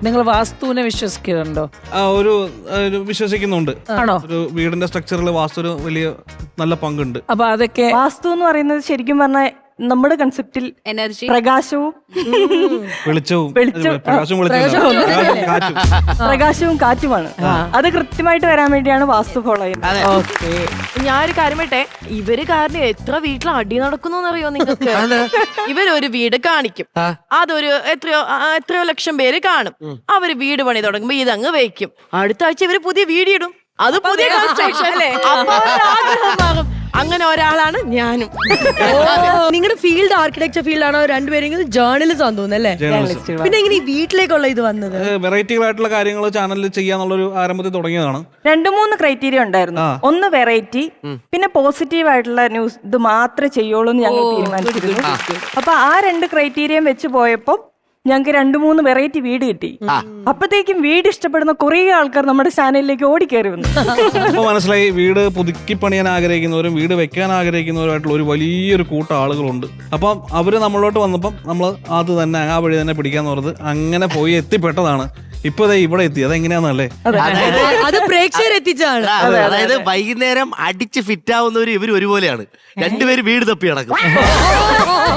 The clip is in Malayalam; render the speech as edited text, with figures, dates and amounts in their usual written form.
നിങ്ങൾ വാസ്തുവിനെ വിശ്വസിക്കുന്നുണ്ടോ? ഒരു വിശ്വസിക്കുന്നുണ്ട്. ആണോ? ഒരു വീടിന്റെ സ്ട്രക്ചറിൽ വാസ്തു ഒരു വലിയ നല്ല പങ്കുണ്ട്. അപ്പൊ അതൊക്കെ വാസ്തു എന്ന് പറയുന്നത് ശരിക്കും പറഞ്ഞാൽ നമ്മുടെ കൺസെപ്റ്റിൽ എനർജി, പ്രകാശവും വെളിച്ചവും വെളിച്ചം, പ്രകാശവും വെളിച്ചവും കാറ്റും. പ്രകാശവും കാറ്റുമാണ്. അത് കൃത്യമായിട്ട് വരാൻ വേണ്ടിയാണ് വാസ്തു ഫോളോ ചെയ്യുന്നത്. ഓക്കെ. ഞാനൊരു കാര്യം പറയട്ടെ, ഇവര് കാരണം എത്ര വീട്ടിൽ അടി നടക്കുന്നു അറിയോ നിങ്ങൾക്ക്? ഇവരൊരു വീട് കാണിക്കും, അതൊരു എത്രയോ ലക്ഷം പേര് കാണും. അവര് വീട് പണി തുടങ്ങുമ്പോ ഇതങ്ങ് വെക്കും. അടുത്ത ആഴ്ച ഇവര് പുതിയ വീട് ഇടും, അത് പുതിയ കൺസ്ട്രക്ഷൻ അല്ലേ. അപ്പൊ അവരുടെ ആഗ്രഹം മാറും. അങ്ങനെ ഒരാളാണ് ഞാനും. നിങ്ങളുടെ ഫീൽഡ് ആർക്കിടെക്ചർ ഫീൽഡ് ആണോ? രണ്ടുപേരെങ്കിലും ജേർണലിസം ആണെന്ന് തോന്നുന്നു അല്ലേ? പിന്നെ എങ്ങനെ ഈ വീട്ടിലേക്കുള്ള ഇത് വന്നത്? വെറൈറ്റികളായിട്ടുള്ള കാര്യങ്ങൾ ചാനലിൽ ചെയ്യാന്നുള്ളൊരു ആരംഭത്തിൽ തുടങ്ങിയതാണ്. 2-3 ക്രൈറ്റീരിയ ഉണ്ടായിരുന്നു. ഒന്ന് വെറൈറ്റി, പിന്നെ പോസിറ്റീവ് ആയിട്ടുള്ള ന്യൂസ് ഇത് മാത്രമേ ചെയ്യുള്ളൂ എന്ന് ഞങ്ങൾ തീരുമാനിച്ചിരുന്നു. അപ്പൊ ആ 2 ക്രൈറ്റീരിയം വെച്ച് പോയപ്പോ ഞങ്ങൾക്ക് 2-3 വെറൈറ്റി വീട് കിട്ടി. അപ്പത്തേക്കും വീട് ഇഷ്ടപ്പെടുന്ന കുറേ ആൾക്കാർ നമ്മുടെ ചാനലിലേക്ക് ഓടിക്കയറി വന്നു. അപ്പൊ മനസ്സിലായി, വീട് പുതുക്കി പണിയാൻ ആഗ്രഹിക്കുന്നവരും വീട് വെക്കാൻ ആഗ്രഹിക്കുന്നവരുമായിട്ടുള്ള ഒരു വലിയൊരു കൂട്ടം ആളുകളുണ്ട്. അപ്പം അവര് നമ്മളോട്ട് വന്നപ്പം നമ്മൾ അത് തന്നെ ആ വഴി തന്നെ പിടിക്കാന്ന് പറഞ്ഞത് അങ്ങനെ പോയി എത്തിപ്പെട്ടതാണ്. ഇപ്പൊ ഇവിടെ എത്തി. അതെങ്ങനെയാന്നല്ലേ? അത് പ്രേക്ഷകർ എത്തിച്ചാണ്. അതായത് വൈകുന്നേരം അടിച്ച് ഫിറ്റ് ആവുന്നവര് ഇവര് ഒരുപോലെയാണ്. രണ്ടുപേര് വീട് തപ്പി നടക്കും.